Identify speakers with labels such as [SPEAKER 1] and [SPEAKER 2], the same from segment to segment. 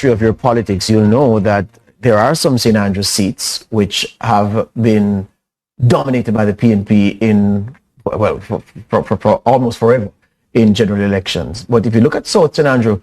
[SPEAKER 1] history of your politics, you'll know that there are some St. Andrews seats which have been dominated by the PNP in, well, for almost forever in general elections. But if you look at South St. Andrew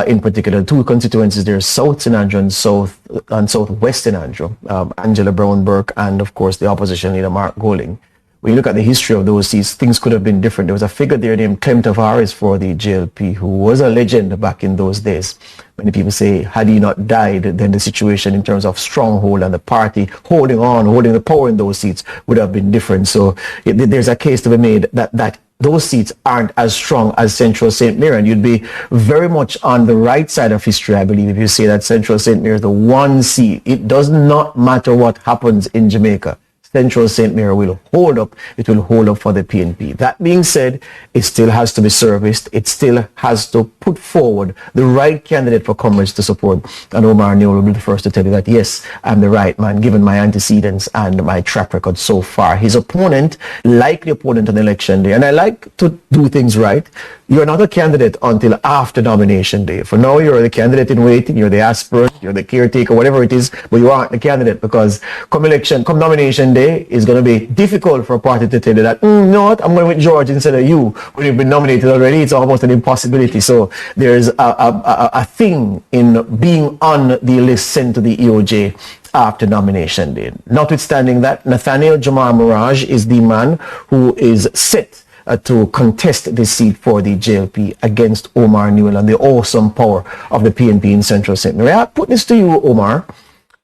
[SPEAKER 1] in particular, two constituencies, there's South St. Andrew and Southwest St. Andrew, Angela Brown-Burke and, of course, the opposition leader, Mark Goling. When you look at the history of those seats, things could have been different. There was a figure there named Clem Tavares for the JLP, who was a legend back in those days. Many people say, had he not died, then the situation in terms of stronghold and the party holding the power in those seats would have been different. So there's a case to be made that those seats aren't as strong as Central St. Mary, and you'd be very much on the right side of history, I believe, if you say that Central St. Mary is the one seat. It does not matter what happens in Jamaica. Central St. Mary will hold up. It will hold up for the PNP. That being said, it still has to be serviced. It still has to put forward the right candidate for Comrades to support. And Omar Newell will be the first to tell you that, yes, I'm the right man, given my antecedents and my track record so far. His opponent, likely opponent on election day, and I like to do things right. You're not a candidate until after nomination day. For now, you're the candidate in waiting, you're the aspirant, you're the caretaker, whatever it is, but you aren't the candidate, because come nomination day, it's going to be difficult for a party to tell you that, you know what, I'm going with George instead of you. When you've been nominated already, it's almost an impossibility. So there's a thing in being on the list sent to the EOJ after nomination day. Notwithstanding that, Nathaniel Jamar Maragh is the man who is set to contest this seat for the JLP against Omar Newell and the awesome power of the PNP in Central St. Mary. I put this to you, Omar.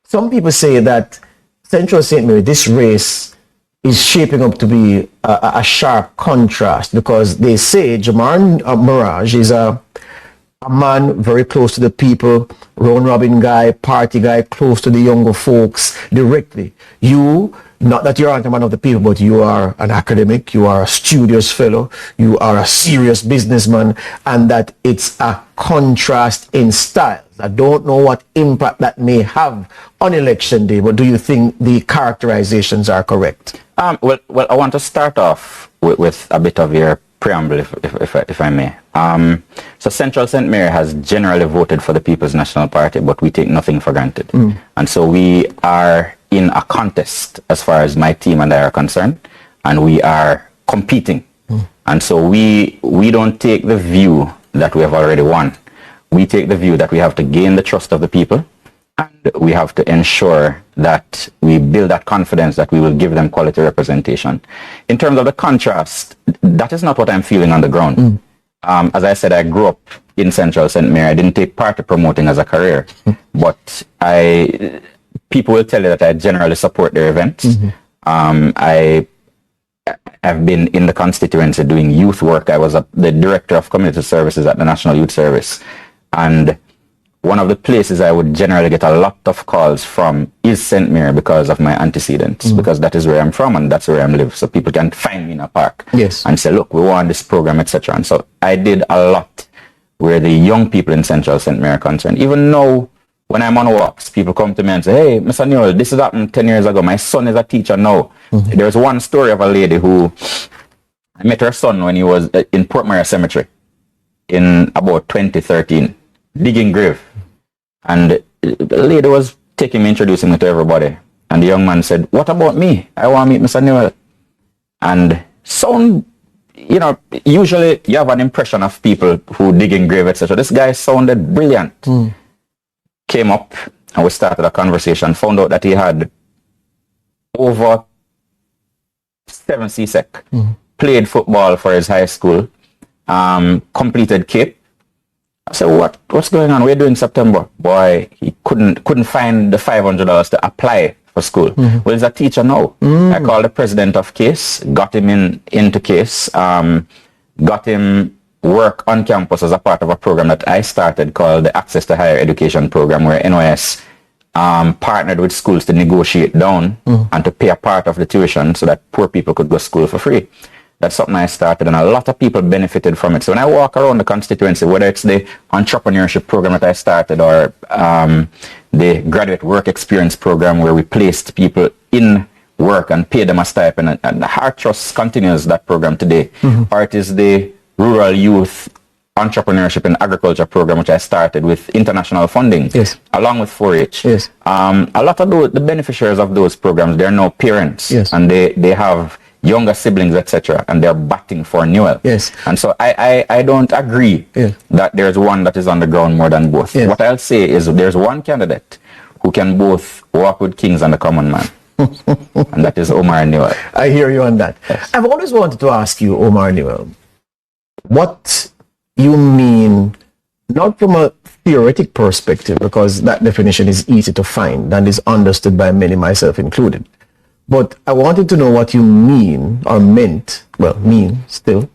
[SPEAKER 1] Some people say that Central St. Mary, this race is shaping up to be a sharp contrast, because they say Jamar Maragh is a man very close to the people, round robin guy, party guy, close to the younger folks directly. You, not that you aren't a man of the people, but you are an academic, you are a studious fellow, you are a serious businessman, and that it's a contrast in styles. I don't know what impact that may have on election day, but do you think the characterizations are correct?
[SPEAKER 2] Well, I want to start off with a bit of your preamble, if I may. So Central St. Mary has generally voted for the People's National Party, but we take nothing for granted. And so we are in a contest as far as my team and I are concerned, and we are competing. And so we don't take the view that we have already won. We take the view that we have to gain the trust of the people, and we have to ensure that we build that confidence that we will give them quality representation. In terms of the contrast, that is not what I'm feeling on the ground. As I said, I grew up in Central St. Mary. I didn't take part in promoting as a career, but people will tell you that I generally support their events. I've been in the constituency doing youth work. I was the director of community services at the National Youth Service. And one of the places I would generally get a lot of calls from is St. Mary because of my antecedents, because that is where I'm from and that's where I live. So people can find me in a park and say, look, we want this program, etc. And so I did a lot where the young people in Central St. Mary are concerned. Even now, when I'm on walks, people come to me and say, hey, Mr. Newell, this has happened 10 years ago. My son is a teacher now. There's one story of a lady who, I met her son when he was in Port Maria Cemetery in about 2013, digging grave. And the lady was taking me, introducing me to everybody. And the young man said, what about me? I want to meet Mr. Newell. And sound, you know, usually you have an impression of people who dig in grave, etc. This guy sounded brilliant. Came up and we started a conversation, found out that he had over 7 CSEC, played football for his high school, completed CAPE. I said, what's going on? We're doing September. Boy, he couldn't find the $500 to apply for school. Well, he's a teacher now. I called the president of CASE, got him into CASE, got him work on campus as a part of a program that I started called the Access to Higher Education Program, where NOS partnered with schools to negotiate down and to pay a part of the tuition so that poor people could go to school for free. That's something I started, and a lot of people benefited from it. So when I walk around the constituency, whether it's the entrepreneurship program that I started or the graduate work experience program where we placed people in work and paid them a stipend, and the Heart Trust continues that program today, or it is the rural youth entrepreneurship and agriculture program, which I started with international funding,
[SPEAKER 1] yes,
[SPEAKER 2] along with 4-H.
[SPEAKER 1] Yes.
[SPEAKER 2] A lot of the beneficiaries of those programs, they're now parents,
[SPEAKER 1] yes,
[SPEAKER 2] and they have younger siblings, etc., and they're batting for Newell.
[SPEAKER 1] Yes.
[SPEAKER 2] And so I don't agree that there's one that is on the ground more than both. Yes. What I'll say is there's one candidate who can both walk with kings and the common man. And that is Omar Newell.
[SPEAKER 1] I hear you on that.
[SPEAKER 2] Yes.
[SPEAKER 1] I've always wanted to ask you, Omar Newell, what you mean, not from a theoretic perspective, because that definition is easy to find and is understood by many, myself included. But I wanted to know what you mean, or meant, well, mean still,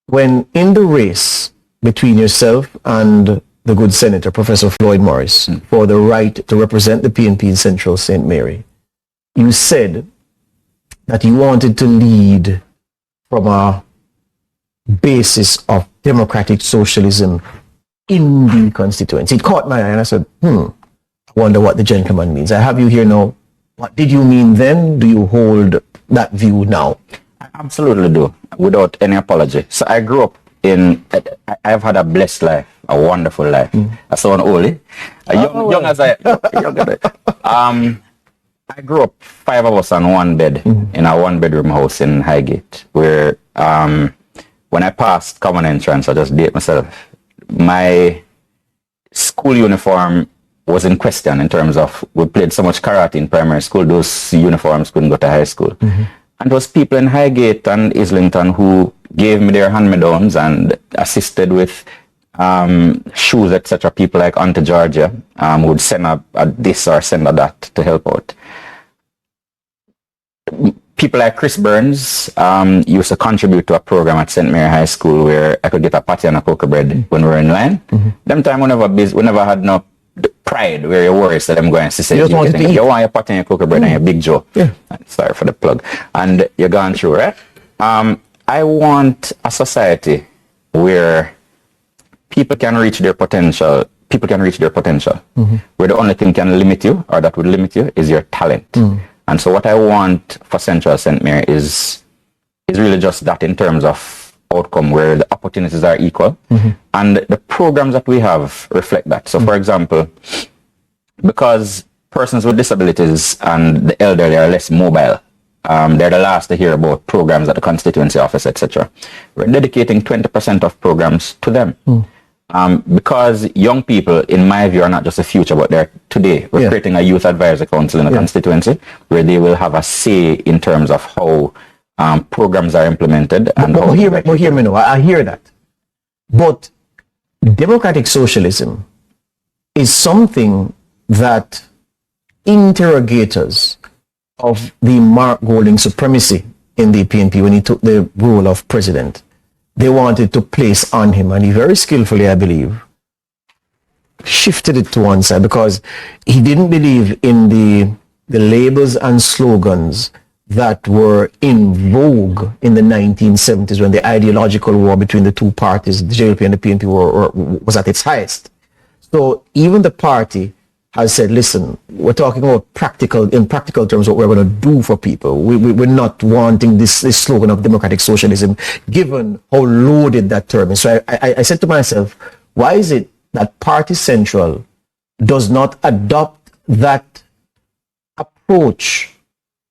[SPEAKER 1] when in the race between yourself and the good Senator, Professor Floyd Morris, for the right to represent the PNP in Central St. Mary, you said that you wanted to lead from a basis of democratic socialism in the constituency. It caught my eye and I said, I wonder what the gentleman means. I have you here now. What did you mean then? Do you hold that view now?
[SPEAKER 2] I absolutely do, without any apology. So I grew up I've had a blessed life, a wonderful life. I sound old, young as I I grew up 5 of us on one bed in a 1-bedroom house in Highgate, where when I passed common entrance, I just date myself. My school uniform was in question in terms of, we played so much karate in primary school, those uniforms couldn't go to high school. And it was people in Highgate and Islington who gave me their hand-me-downs and assisted with shoes, etc. People like Auntie Georgia would send a this or send a that to help out. People like Chris Burns used to contribute to a program at St. Mary High School where I could get a patty and a cocoa bread when we were in line. Them time we never had no pride where you worry that I'm going to say you want your patty and your cocoa bread and your Big Joe. Sorry for the plug. And you're going through, right? I want a society where people can reach their potential. Where the only thing can limit you, or that would limit you, is your talent. And so what I want for Central St. Mary is really just that in terms of outcome, where the opportunities are equal. And the programs that we have reflect that. So for example, because persons with disabilities and the elderly are less mobile, they're the last to hear about programs at the constituency office, etc. We're dedicating 20% of programs to them. Because young people, in my view, are not just the future, but they're today. We're creating a youth advisory council in the constituency where they will have a say in terms of how programs are implemented. And
[SPEAKER 1] hear me now. I hear that. But democratic socialism is something that interrogators of the Mark Golding supremacy in the PNP, when he took the role of president, they wanted to place on him, and he very skillfully, I believe, shifted it to one side because he didn't believe in the labels and slogans that were in vogue in the 1970s when the ideological war between the two parties, the JLP and the PNP, was at its highest. So even the party has said, listen, we're talking about in practical terms, what we're going to do for people. We're not wanting this slogan of democratic socialism, given how loaded that term is. So I said to myself, why is it that Party Central does not adopt that approach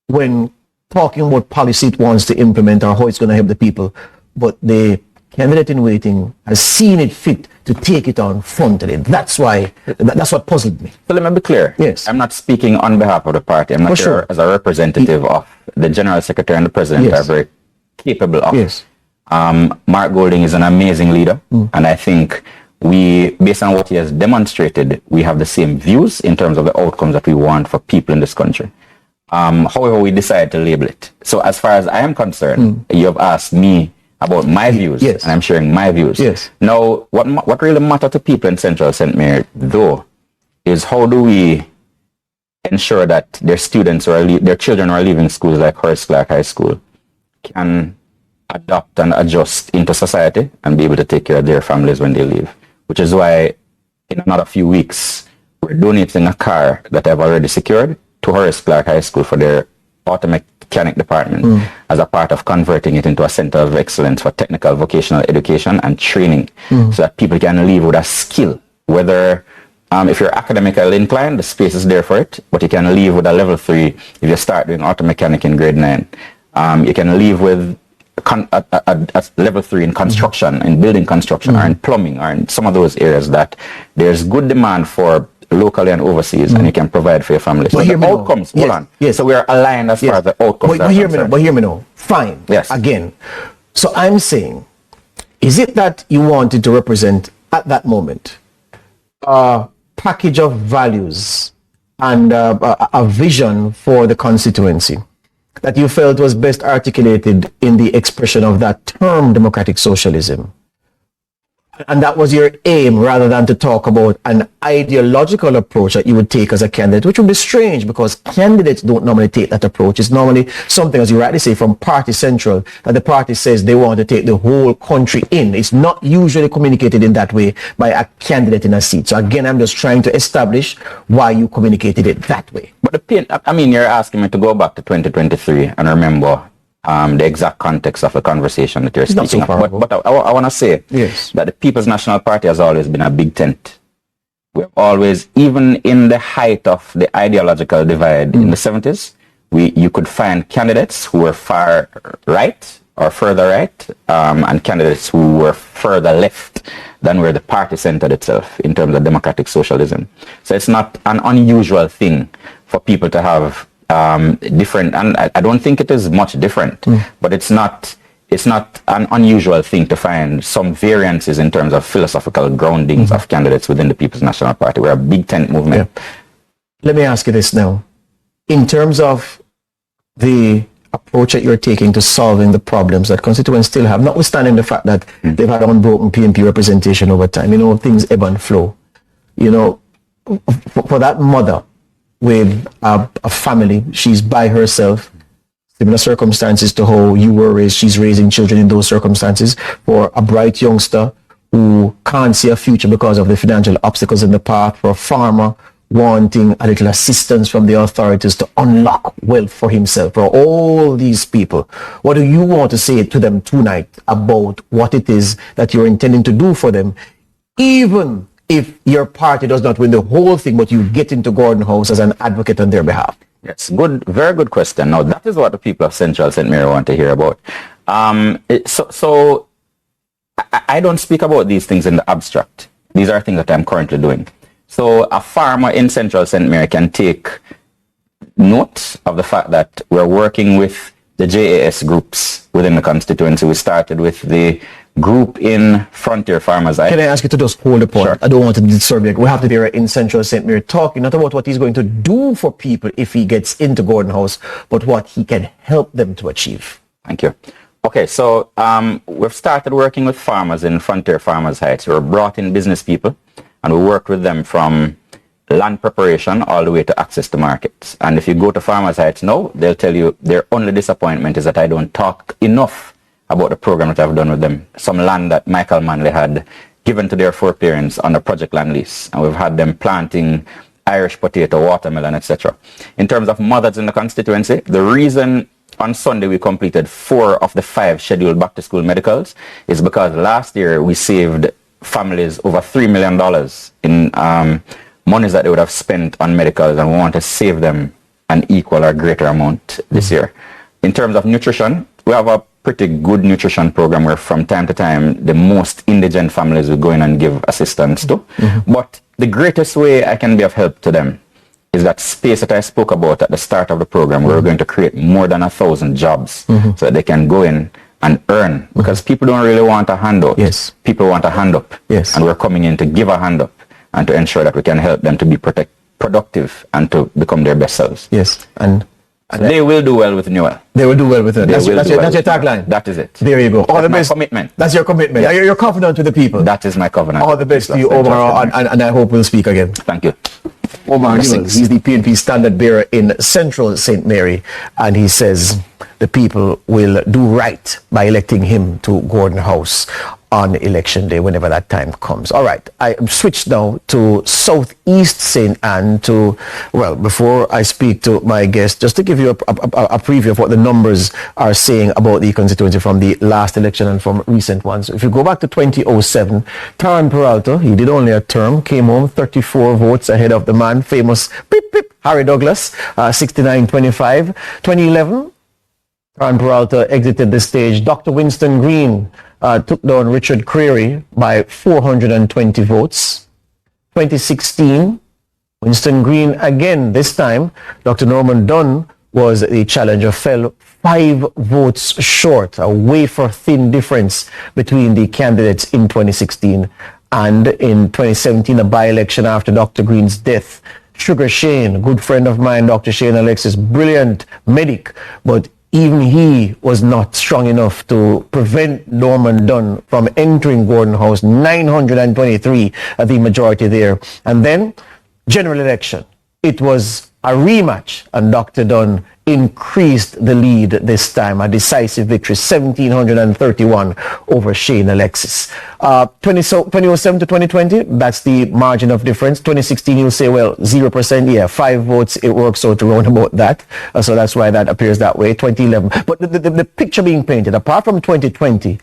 [SPEAKER 1] when talking about policy it wants to implement or how it's going to help the people, but the candidate in waiting has seen it fit to take it on frontally? That's why, that's what puzzled me.
[SPEAKER 2] So let me be clear.
[SPEAKER 1] Yes.
[SPEAKER 2] I'm not speaking on behalf of the party. I'm not sure as a representative of the General Secretary and the President are very capable of.
[SPEAKER 1] Yes.
[SPEAKER 2] Mark Golding is an amazing leader, and I think based on what he has demonstrated, we have the same views in terms of the outcomes that we want for people in this country. However, we decide to label it. So as far as I am concerned, you have asked me about my views, and I'm sharing my views. Now, what really matters to people in Central St. Mary, though, is how do we ensure that their students or their children who are leaving schools like Horace Clark High School can adapt and adjust into society and be able to take care of their families when they leave. Which is why in another few weeks, we're donating a car that I've already secured to Horace Clark High School for their mechanic department as a part of converting it into a center of excellence for technical vocational education and training so that people can leave with a skill. Whether if you're academically inclined, the space is there for it, but you can leave with a level 3 if you start doing auto mechanic in grade 9. You can leave with a level 3 in construction, in building construction, or in plumbing, or in some of those areas that there's good demand for locally and overseas, and you can provide for your family. So the outcomes, hold on. Yes. So we are aligned as far as the outcomes
[SPEAKER 1] but hear me now. Fine.
[SPEAKER 2] Yes.
[SPEAKER 1] Again. So I'm saying, is it that you wanted to represent at that moment a package of values and a vision for the constituency that you felt was best articulated in the expression of that term, democratic socialism? And that was your aim, rather than to talk about an ideological approach that you would take as a candidate, which would be strange because candidates don't normally take that approach. It's normally something, as you rightly say, from party central, that the party says they want to take the whole country in. It's not usually communicated in that way by a candidate in a seat. So again, I'm just trying to establish why you communicated it that way.
[SPEAKER 2] But you're asking me to go back to 2023 and remember the exact context of the conversation that you're speaking of. But I want to say that the People's National Party has always been a big tent. We've always, even in the height of the ideological divide in the 70s, you could find candidates who were far right or further right, and candidates who were further left than where the party centered itself in terms of democratic socialism. So it's not an unusual thing for people to have different, and I don't think it is much different, but it's not an unusual thing to find some variances in terms of philosophical groundings of candidates within the People's National Party. We're a big tent movement.
[SPEAKER 1] Yeah. Let me ask you this now. In terms of the approach that you're taking to solving the problems that constituents still have, notwithstanding the fact that they've had unbroken PNP representation over time, things ebb and flow. For that mother with a family, she's by herself, similar circumstances to how you were raised, she's raising children in those circumstances. For a bright youngster who can't see a future because of the financial obstacles in the path, for a farmer wanting a little assistance from the authorities to unlock wealth for himself, for all these people, what do you want to say to them tonight about what it is that you're intending to do for them, even if your party does not win the whole thing, but you get into Gordon House as an advocate on their behalf?
[SPEAKER 2] Yes, good, very good question. Now, that is what the people of Central St. Mary want to hear about. So I don't speak about these things in the abstract. These are things that I'm currently doing. So a farmer in Central St. Mary can take note of the fact that we're working with the JAS groups within the constituency. We started with the group in Frontier Farmers.
[SPEAKER 1] Can I ask you to just hold the point?
[SPEAKER 2] Sure.
[SPEAKER 1] I don't want to disturb you. We have to be in Central St. Mary talking not about what he's going to do for people if he gets into Gordon House, but what he can help them to achieve.
[SPEAKER 2] Thank you. Okay, so we've started working with farmers in Frontier Farmers Heights. We're brought in business people, and we work with them from land preparation all the way to access to markets. And if you go to Farmers Heights now, they'll tell you their only disappointment is that I don't talk enough about the program that I've done with them. Some land that Michael Manley had given to their foreparents on a project land lease, and we've had them planting Irish potato, watermelon, etc. In terms of mothers in the constituency, the reason on Sunday we completed 4 of the 5 scheduled back-to-school medicals is because last year we saved families over $3 million in monies that they would have spent on medicals, and we want to save them an equal or greater amount this year. In terms of nutrition, we have a pretty good nutrition program where from time to time the most indigent families will go in and give assistance to. But the greatest way I can be of help to them is that space that I spoke about at the start of the program, where we're going to create more than 1,000 jobs so that they can go in and earn, because people don't really want a handout.
[SPEAKER 1] Yes.
[SPEAKER 2] People want a hand up.
[SPEAKER 1] Yes.
[SPEAKER 2] And we're coming in to give a hand up and to ensure that we can help them to be productive and to become their best selves.
[SPEAKER 1] Yes. And
[SPEAKER 2] they will do well with Newell.
[SPEAKER 1] They will do well with it. That's your tagline.
[SPEAKER 2] That is it.
[SPEAKER 1] There you go. All
[SPEAKER 2] That's
[SPEAKER 1] the
[SPEAKER 2] my
[SPEAKER 1] best.
[SPEAKER 2] Commitment.
[SPEAKER 1] That's your commitment.
[SPEAKER 2] Yes.
[SPEAKER 1] You're confident with the people.
[SPEAKER 2] That is my covenant.
[SPEAKER 1] All the best to you, Omar, and I hope we'll speak again.
[SPEAKER 2] Thank you.
[SPEAKER 1] Omar Newell, he's the PNP standard bearer in Central St. Mary, and he says the people will do right by electing him to Gordon House. on election day, whenever that time comes. All right, I switch now to Southeast St. Anne before I speak to my guest, just to give you a preview of what the numbers are saying about the constituency from the last election and from recent ones. If you go back to 2007, Taran Peralta, he did only a term, came home 34 votes ahead of the man, famous Harry Douglas, 69-25. 2011, Taran Peralta exited the stage. Dr. Winston Green took down Richard Creary by 420 votes. 2016, Winston Green again. This time, Dr. Norman Dunn was the challenger, fell 5 votes short, a wafer-thin difference between the candidates in 2016. And in 2017, a by-election after Dr. Green's death, Sugar Shane, a good friend of mine, Dr. Shane Alexis, brilliant medic, but even he was not strong enough to prevent Norman Dunn from entering Gordon House, 923 at the majority there. And then, general election. It was a rematch, and Dr. Dunn increased the lead this time, a decisive victory, 1,731 over Shane Alexis. 2007 to 2020, that's the margin of difference. 2016, you'll say, well, 0%, yeah, 5 votes, it works out around about that. So that's why that appears that way, 2011. But the picture being painted, apart from 2020,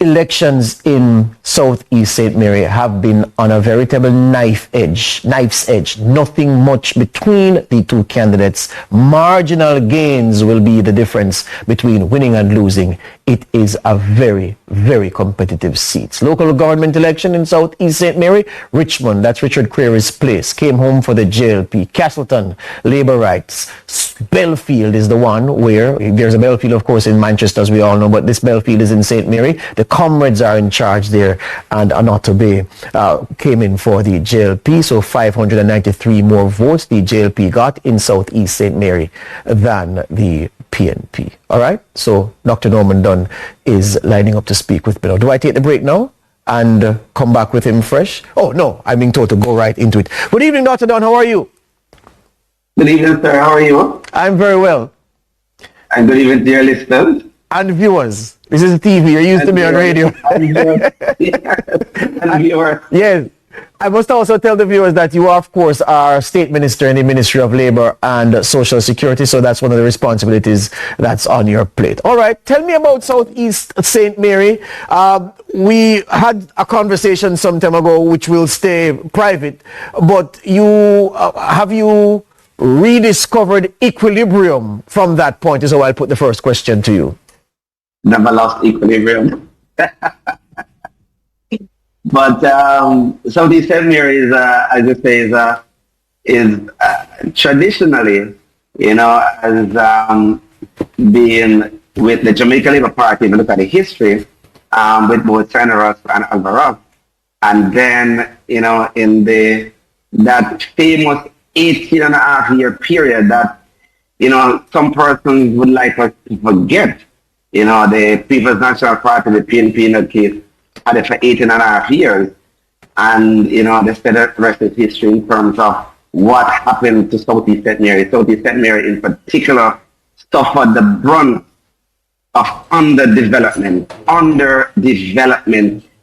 [SPEAKER 1] elections in Southeast St. Mary have been on a veritable knife's edge, nothing much between the two candidates. Marginal gains will be the difference between winning and losing. It is a very, very competitive seat. Local government election in Southeast St. Mary, Richmond, that's Richard Creary's place, came home for the JLP. Castleton, Labour Rights. Belfield is the one where, there's a Belfield of course in Manchester as we all know, but this Belfield is in St. Mary. The Comrades are in charge there, and Anoto Bay came in for the JLP, so 593 more votes the JLP got in Southeast St. Mary than the PNP. All right, so Dr. Norman Dunn is lining up to speak with me now. Do I take the break now and come back with him fresh? Oh no, I'm being told to go right into it. Good evening, Dr. Dunn. How are you?
[SPEAKER 3] Good evening, sir. How are you?
[SPEAKER 1] I'm very well.
[SPEAKER 3] And good evening to your listeners.
[SPEAKER 1] And viewers. This is TV. You're used to me on radio.
[SPEAKER 3] And viewers.
[SPEAKER 1] Yes. I must also tell the viewers that you, of course, are State Minister in the Ministry of Labour and Social Security, so that's one of the responsibilities that's on your plate. All right, tell me about Southeast St. Mary. We had a conversation some time ago, which will stay private, but have you rediscovered equilibrium from that point? Is how I'll put the first question to you.
[SPEAKER 3] Never lost equilibrium. But Southeast St. Mary is, as you say, is traditionally, as being with the Jamaica Labour Party. If you look at the history, with both Senator and Alvarez, and then in that famous 18.5-year period that some persons would like us to forget. The People's National Party, the PNP in that case, had it for 18.5 years, and the rest is history in terms of what happened to Southeast St. Mary. Southeast St. Mary in particular suffered the brunt of underdevelopment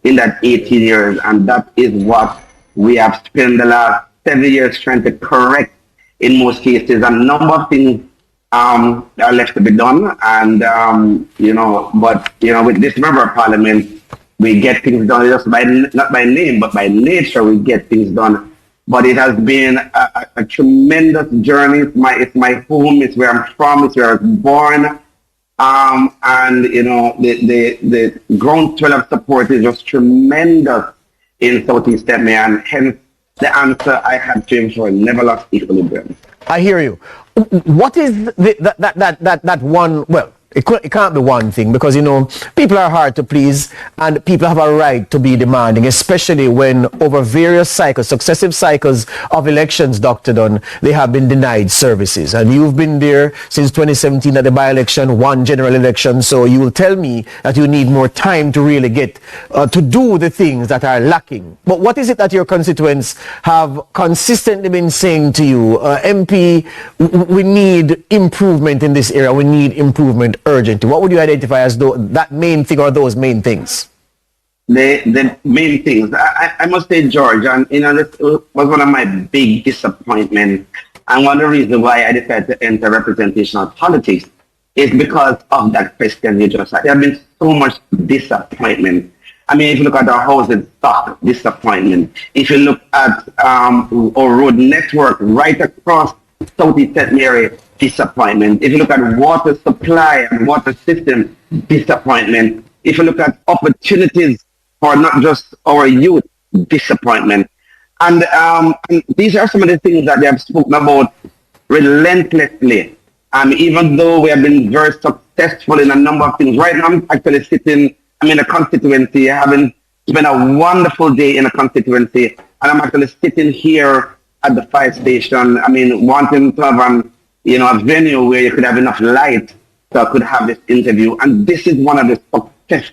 [SPEAKER 3] in that 18 years, and that is what we have spent the last 7 years trying to correct. In most cases, a number of things are left to be done, and but with this member of parliament, we get things done just not by name, but by nature. We get things done. But it has been a tremendous journey. It's my home. It's where I'm from. It's where I was born. And the groundswell of support is just tremendous in Southeast St. Mary, and hence the answer I had to him for never lost equilibrium.
[SPEAKER 1] I hear you. What is that one? Well, it can't be one thing, because people are hard to please, and people have a right to be demanding, especially when over various successive cycles of elections, Dr. Dunn, they have been denied services. And you've been there since 2017 at the by-election, one general election, so you will tell me that you need more time to really get to do the things that are lacking. But what is it that your constituents have consistently been saying to you? MP, we need improvement in this area. We need improvement urgently. What would you identify as that main thing or those main things?
[SPEAKER 3] the main things. I must say, George, and this was one of my big disappointments, and one of the reasons why I decided to enter representational politics is because of that question you just said. There have been so much disappointment. I mean, if you look at our housing stock, disappointment. If you look at our road network right across Southeast St. Mary, disappointment. If you look at water supply and water system, disappointment. If you look at opportunities for not just our youth, disappointment. And these are some of the things that they have spoken about relentlessly. Even though we have been very successful in a number of things. Right now, I'm actually sitting, I'm in a constituency, having spent a wonderful day in a constituency, and I'm actually sitting here at the fire station, wanting to have a venue where you could have enough light so I could have this interview. And this is one of the success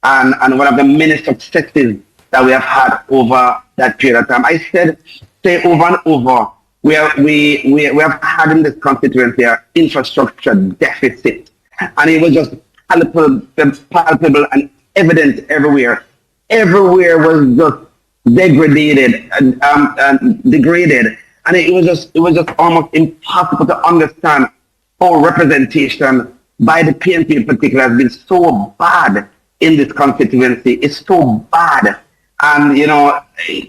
[SPEAKER 3] and one of the many successes that we have had over that period of time. I say over and over, we have had in this constituency an infrastructure deficit, and it was just palpable and evident everywhere. Everywhere was just degraded, and it was just almost impossible to understand how representation by the PNP in particular has been so bad in this constituency. It's so bad, and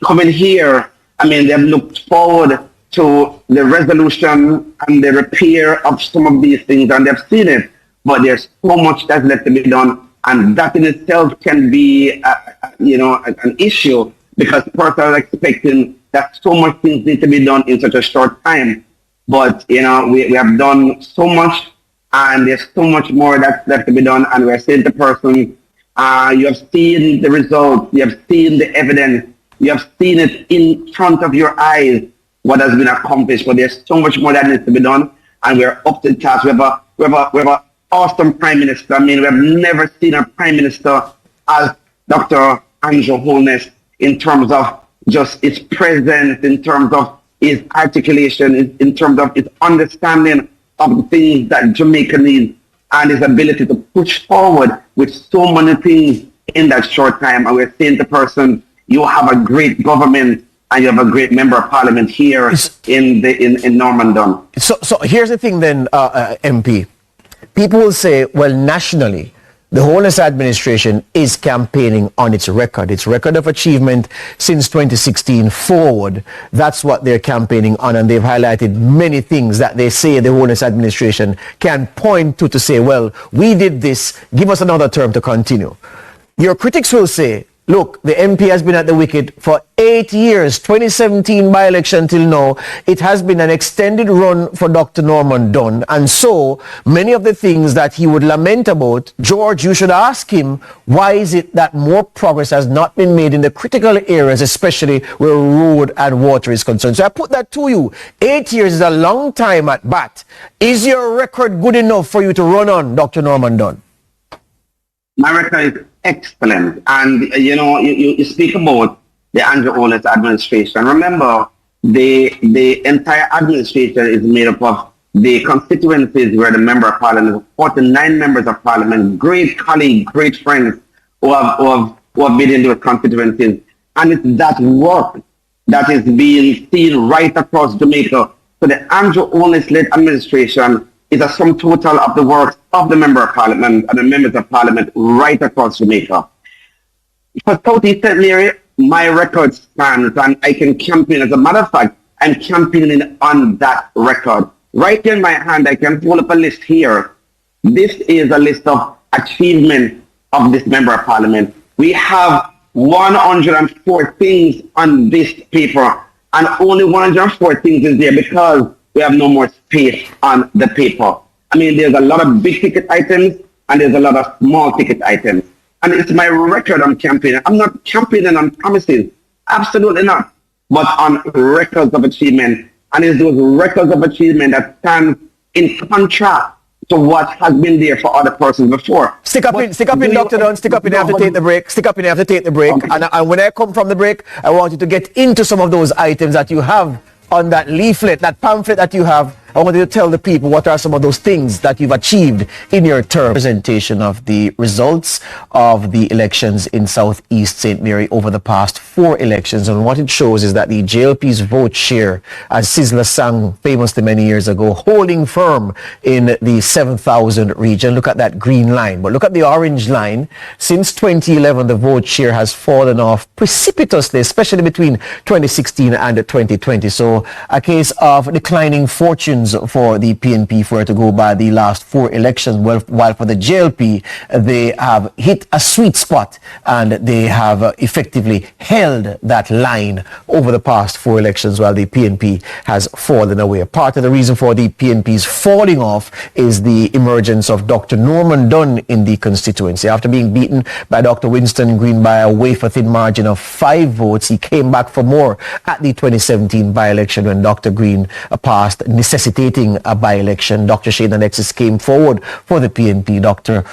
[SPEAKER 3] coming here, they've looked forward to the resolution and the repair of some of these things, and they've seen it, but there's so much that's left to be done, and that in itself can be an issue, because people are expecting that so much things need to be done in such a short time. But we have done so much, and there's so much more that's left to be done, and we're saying to the person, you have seen the results, you have seen the evidence, you have seen it in front of your eyes, what has been accomplished, but there's so much more that needs to be done, and we're up to the task. We have an awesome Prime Minister. We have never seen a Prime Minister as Dr. Andrew Holness, in terms of just his presence, in terms of his articulation, in terms of his understanding of the things that Jamaica needs, and his ability to push forward with so many things in that short time. And we're saying to the person, you have a great government, and you have a great member of parliament here in Norman Dunn.
[SPEAKER 1] So here's the thing then, MP. People will say, well, nationally, the Holness administration is campaigning on its record of achievement since 2016 forward. That's what they're campaigning on, and they've highlighted many things that they say the Holness administration can point to say, well, we did this, give us another term to continue. Your critics will say, look, the MP has been at the wicket for 8 years, 2017 by-election till now. It has been an extended run for Dr. Norman Dunn. And so many of the things that he would lament about, George, you should ask him, why is it that more progress has not been made in the critical areas, especially where road and water is concerned? So I put that to you. 8 years is a long time at bat. Is your record good enough for you to run on, Dr. Norman Dunn?
[SPEAKER 3] My record is excellent. And, you speak about the Andrew Holness administration. Remember, the entire administration is made up of the constituencies where the member of parliament, 49 members of parliament, great colleagues, great friends who have been in those constituencies. And it's that work that is being seen right across Jamaica. So the Andrew Holness-led administration is a sum total of the work of the member of parliament and the members of parliament right across Jamaica. For Southeast St. Mary, my record stands, and I can campaign. As a matter of fact, I'm campaigning on that record. Right here in my hand, I can pull up a list here. This is a list of achievements of this member of parliament. We have 104 things on this paper, and only 104 things is there because we have no more space on the paper. There's a lot of big ticket items and there's a lot of small ticket items. And it's my record I'm campaigning. I'm not campaigning on promises. Absolutely not. But on records of achievement. And it's those records of achievement that stand in contrast to what has been there for other persons before.
[SPEAKER 1] Stick up in, Dr. Dunn. Stick up in, you have to take the break. Okay. And when I come from the break, I want you to get into some of those items that you have on that leaflet, that pamphlet that you have, I want you to tell the people what are some of those things that you've achieved in your term. Presentation of the results of the elections in Southeast St. Mary over the past 4 elections. And what it shows is that the JLP's vote share, as Sizzla sang famously many years ago, holding firm in the 7,000 region. Look at that green line. But look at the orange line. Since 2011, the vote share has fallen off precipitously, especially between 2016 and 2020. So a case of declining fortunes for the PNP for to go by the last 4 elections. Well, while for the JLP, they have hit a sweet spot and they have effectively held that line over the past 4 elections while the PNP has fallen away. Part of the reason for the PNP's falling off is the emergence of Dr. Norman Dunn in the constituency. After being beaten by Dr. Winston Green by a wafer-thin margin of 5 votes, he came back for more at the 2017 by-election when Dr. Green passed, necessitating a by-election. Dr. Shane Alexis came forward for the PNP. Dr.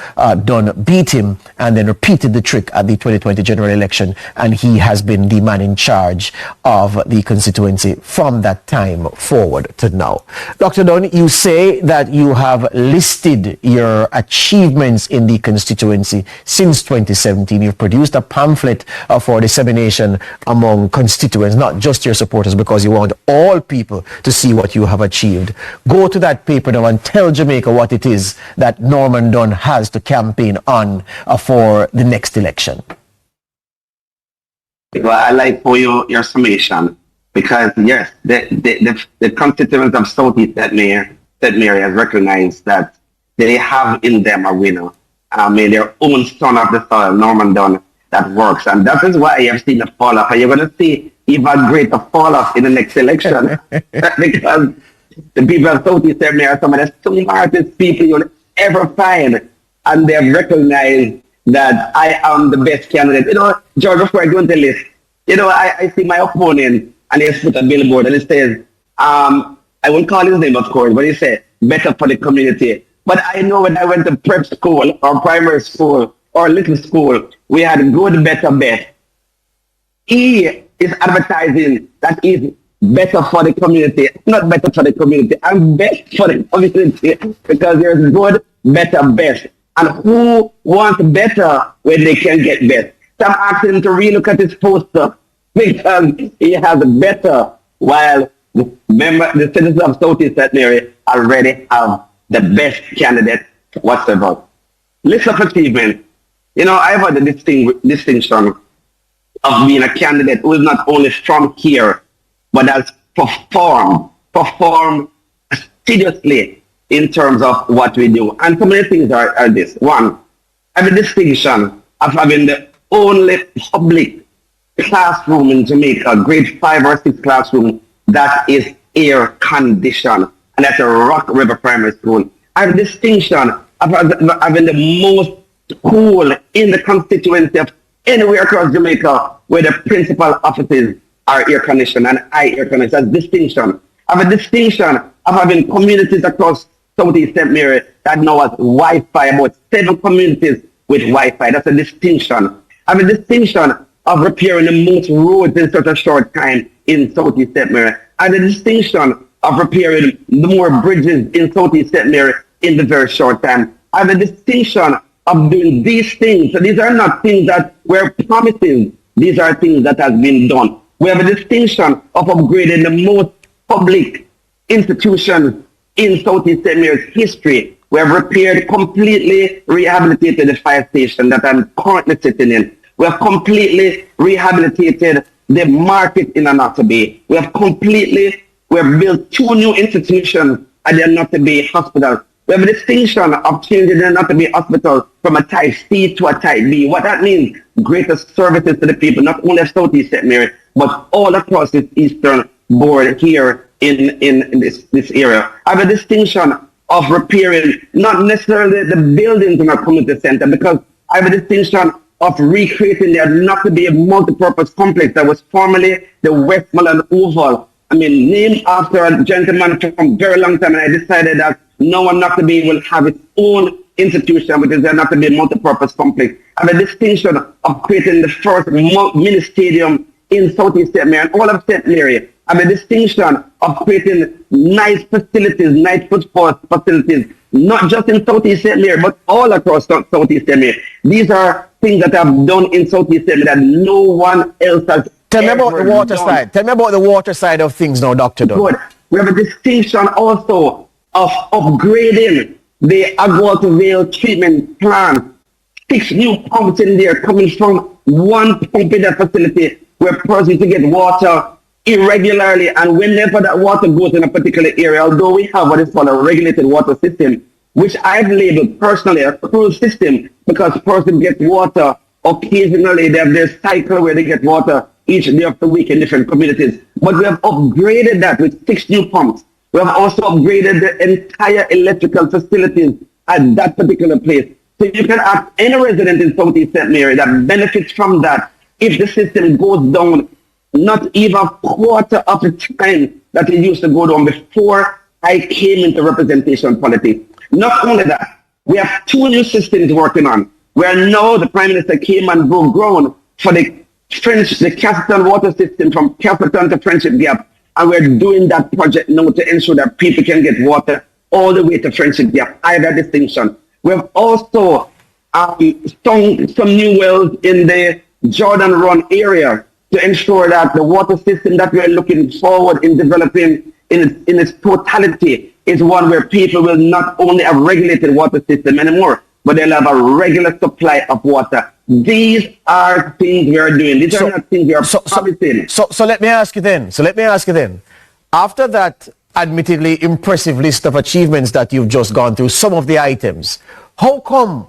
[SPEAKER 1] Dunn beat him and then repeated the trick at the 2020 general election, and he has been the man in charge of the constituency from that time forward to now. Dr. Dunn, you say that you have listed your achievements in the constituency since 2017. You've produced a pamphlet for dissemination among constituents, not just your supporters, because you want all people to see what you have achieved. Go to that paper now and tell Jamaica what it is that Norman Dunn has to campaign on for the next election.
[SPEAKER 3] Well, I like for your summation, because yes, the constituents of Southeast St. Mary has recognized that they have in them a winner. Their own son of the soil, Norman Dunn, that works. And that is why you have seen the fall off. And you're going to see even greater fall off in the next election. Because the people of Southeast St. Mary are some of the smartest people you'll ever find. And they have recognized that I am the best candidate. You know, George, before I go into the list, you know, I see my opponent and he has put a billboard and it says, I won't call his name, of course, but he said, better for the community. But I know when I went to prep school or primary school or little school, we had good, better, best. He is advertising that is better for the community, not better for the community, and best for the community, because there's good, better, best. And who wants better when they can get best? So I'm asking him to relook at his poster because he has better, while the citizens of Southeast St. Mary already have the best candidate whatsoever. List of achievements. You know, I've had the distinction of being a candidate who is not only from here, but has performed assiduously in terms of what we do. And some of the things are this. One, I have a distinction of having the only public classroom in Jamaica, grade 5 or 6 classroom, that is air conditioned. And that's a Rock River Primary School. I have a distinction of having the most school in the constituency of anywhere across Jamaica where the principal offices are air conditioned and I air conditioned. That's distinction. I have a distinction of having communities across Southeast St. Mary that now has Wi-Fi, about 7 communities with Wi-Fi. That's a distinction. I have a distinction of repairing the most roads in such a short time in Southeast St. Mary. I have a distinction of repairing the more bridges in Southeast St. Mary in the very short time. I have a distinction of doing these things. So these are not things that we're promising. These are things that have been done. We have a distinction of upgrading the most public institutions in Southeast St. Mary's history. We have repaired, completely rehabilitated the fire station that I'm currently sitting in. We have completely rehabilitated the market in Anata Bay. We have built 2 new institutions at the Anata Bay Hospital. We have a distinction of changing the Anata Bay Hospital from a type C to a type B. What that means, greater services to the people, not only of Southeast St. Mary, but all across this eastern board here in this area. I have a distinction of repairing not necessarily the buildings in our community center, because I have a distinction of recreating the Anata Bay multipurpose complex that was formerly the Westmoreland Oval. Named after a gentleman from a very long time, and I decided that no Anata Bay will have its own institution, which is the Anata Bay multipurpose complex. I have a distinction of creating the first mini stadium in Southeast St. Mary, and all of St. Mary have a distinction of creating nice facilities, nice football facilities, not just in Southeast St. Mary, but all across Southeast St. Mary. These are things that I've done in Southeast St. Mary that no one else has.
[SPEAKER 1] Tell me about the water side. Tell me about the water side of things now, Dr. Dunn.
[SPEAKER 3] Good. We have a distinction also of upgrading the Agwater Vale treatment plant. 6 new pumps in there coming from one pump in that facility where persons to get water irregularly, and whenever that water goes in a particular area, although we have what is called a regulated water system, which I've labeled personally a cruel system, because persons get water occasionally. They have their cycle where they get water each day of the week in different communities. But we have upgraded that with 6 new pumps. We have also upgraded the entire electrical facilities at that particular place. So you can ask any resident in Southeast St. Mary that benefits from that if the system goes down not even a quarter of the time that it used to go down before I came into representation politics. Not only that, we have 2 new systems working on, where now the Prime Minister came and broke ground for the Castleton water system from Castleton to Friendship Gap, and we're doing that project now to ensure that people can get water all the way to Friendship Gap. I have that distinction. We have also some new wells in the Jordan Run area to ensure that the water system that we are looking forward in developing in its totality is one where people will not only have regulated water system anymore, but they'll have a regular supply of water. These are things we are doing. These are not things we are promising.
[SPEAKER 1] So let me ask you then. After that admittedly impressive list of achievements that you've just gone through, some of the items, how come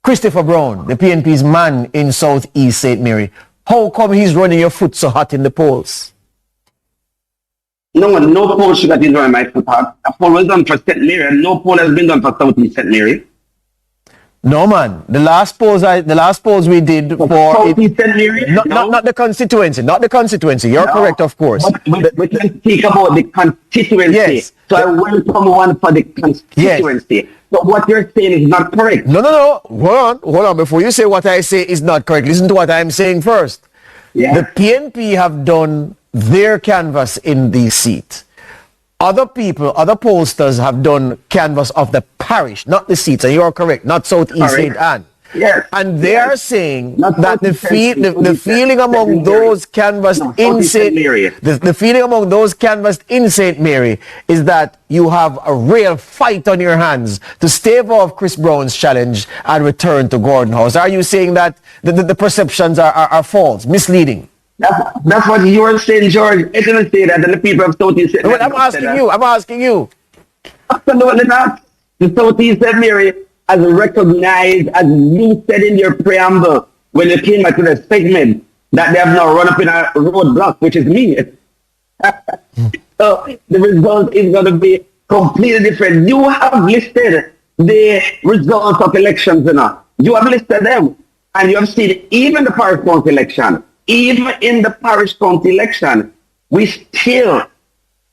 [SPEAKER 1] Christopher Brown, the PNP's man in Southeast St. Mary, how come he's running your foot so hot in the polls?
[SPEAKER 3] No poll should have been running my foot hot. A poll was done for St. Mary, and no poll has been done for Southeast St. Mary.
[SPEAKER 1] No, man. The last polls we did for
[SPEAKER 3] Southeast St. Mary?
[SPEAKER 1] Not the constituency. You're correct, of course.
[SPEAKER 3] But we can speak about the constituency.
[SPEAKER 1] Yes.
[SPEAKER 3] So I welcome one for the constituency. Yes. So what you're saying is not correct.
[SPEAKER 1] No. Hold on. Before you say what I say is not correct, listen to what I'm saying first.
[SPEAKER 3] Yeah.
[SPEAKER 1] The PNP have done their canvass in the seat. Other pollsters have done canvass of the parish, not the seats, and you are correct, not Southeast St. Anne.
[SPEAKER 3] Yes.
[SPEAKER 1] And they are saying
[SPEAKER 3] not
[SPEAKER 1] that the feeling among those canvassed in St. Mary, the feeling among those canvassed in St. Mary is that you have a real fight on your hands to stave off Chris Brown's challenge and return to Gordon House. Are you saying that the perceptions are false, misleading?
[SPEAKER 3] That's what you are saying, George. It didn't say that, and the people of Southeast St. Mary.
[SPEAKER 1] Well, I'm asking you.
[SPEAKER 3] Absolutely not. The Southeast St. Mary has recognized, as you said in your preamble, when you came back to the segment, that they have now run up in a roadblock, which is me. So the result is going to be completely different. You have listed the results of elections, You have listed them. And you have seen even the parish county election, even in the parish county election, we still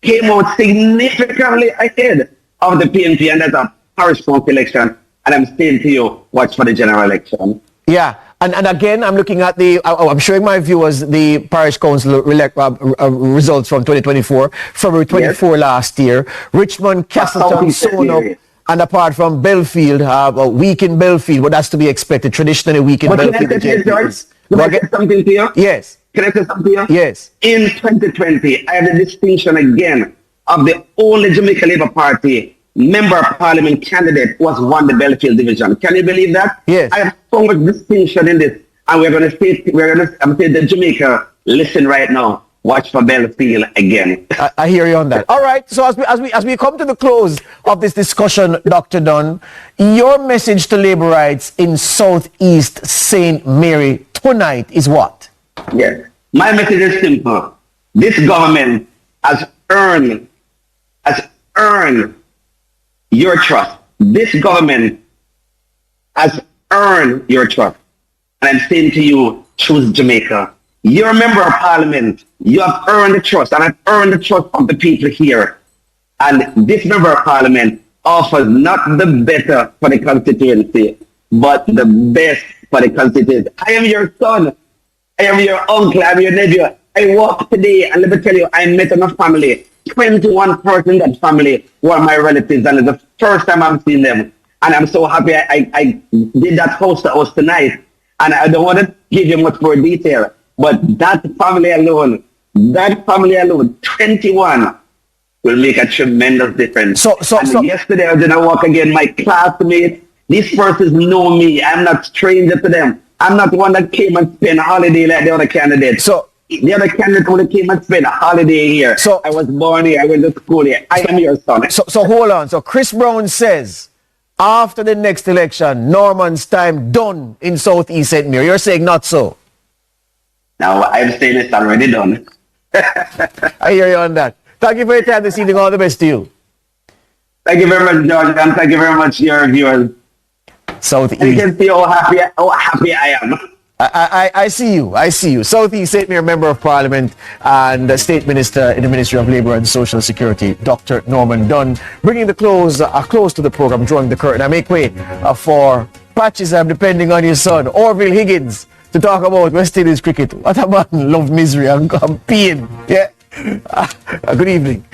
[SPEAKER 3] came out significantly ahead of the PNP, and that's a parish county election. And I'm saying to you, watch for the general election.
[SPEAKER 1] Yeah. And again, I'm looking at I'm showing my viewers the parish council results from 2024, February 24 last year. Richmond, Castleton, Sono, and apart from Belfield, a week in Belfield, but that's to be expected. Traditionally, week in Belfield.
[SPEAKER 3] Can I say something to you?
[SPEAKER 1] Yes.
[SPEAKER 3] Can I say something to you?
[SPEAKER 1] Yes.
[SPEAKER 3] In 2020, I had the distinction again of the only Jamaica Labour Party member of parliament candidate who has won the Belfield division. Can you believe that?
[SPEAKER 1] Yes.
[SPEAKER 3] I have so much distinction in this, and I'm saying to Jamaica, listen right now, watch for Belfield again.
[SPEAKER 1] I hear you on that. All right. So as we come to the close of this discussion, Dr. Dunn, your message to Labourites in Southeast St. Mary tonight is what?
[SPEAKER 3] Yes. My message is simple. This government has earned your trust. This government has earned your trust. And I'm saying to you, choose Jamaica. You're a member of parliament. You have earned the trust, and I've earned the trust of the people here. And this member of parliament offers not the better for the constituency, but the best for the constituency. I am your son. I am your uncle. I am your nephew. I walked today, and let me tell you, I met in a family, 21 person in that family were my relatives, and it's the first time I'm seeing them. And I'm so happy I did that house to house tonight. And I don't want to give you much more detail, but that family alone, 21, will make a tremendous difference. So yesterday I was in a walk again, my classmates, these persons know me. I'm not stranger to them. I'm not the one that came and spent a holiday like the other candidates. So the other candidate only came and spent a holiday here. So I was born here, I went to school here. I am your son.
[SPEAKER 1] So hold on. So Chris Brown says, after the next election, Norman's time done in Southeast St. Mary. You're saying not so?
[SPEAKER 3] Now, I'm saying it's already done.
[SPEAKER 1] I hear you on that. Thank you for your time this evening. All the best to you.
[SPEAKER 3] Thank you very much, George, and thank you very much, your viewers.
[SPEAKER 1] Southeast.
[SPEAKER 3] You can see how happy I am.
[SPEAKER 1] I see you. Southeast St. Mayor Member of Parliament and State Minister in the Ministry of Labour and Social Security, Dr. Norman Dunn, bringing a close to the program, drawing the curtain. I make way for Patches. I'm depending on your son, Orville Higgins, to talk about West Indies cricket. What a man, love misery and pain. Yeah. Good evening.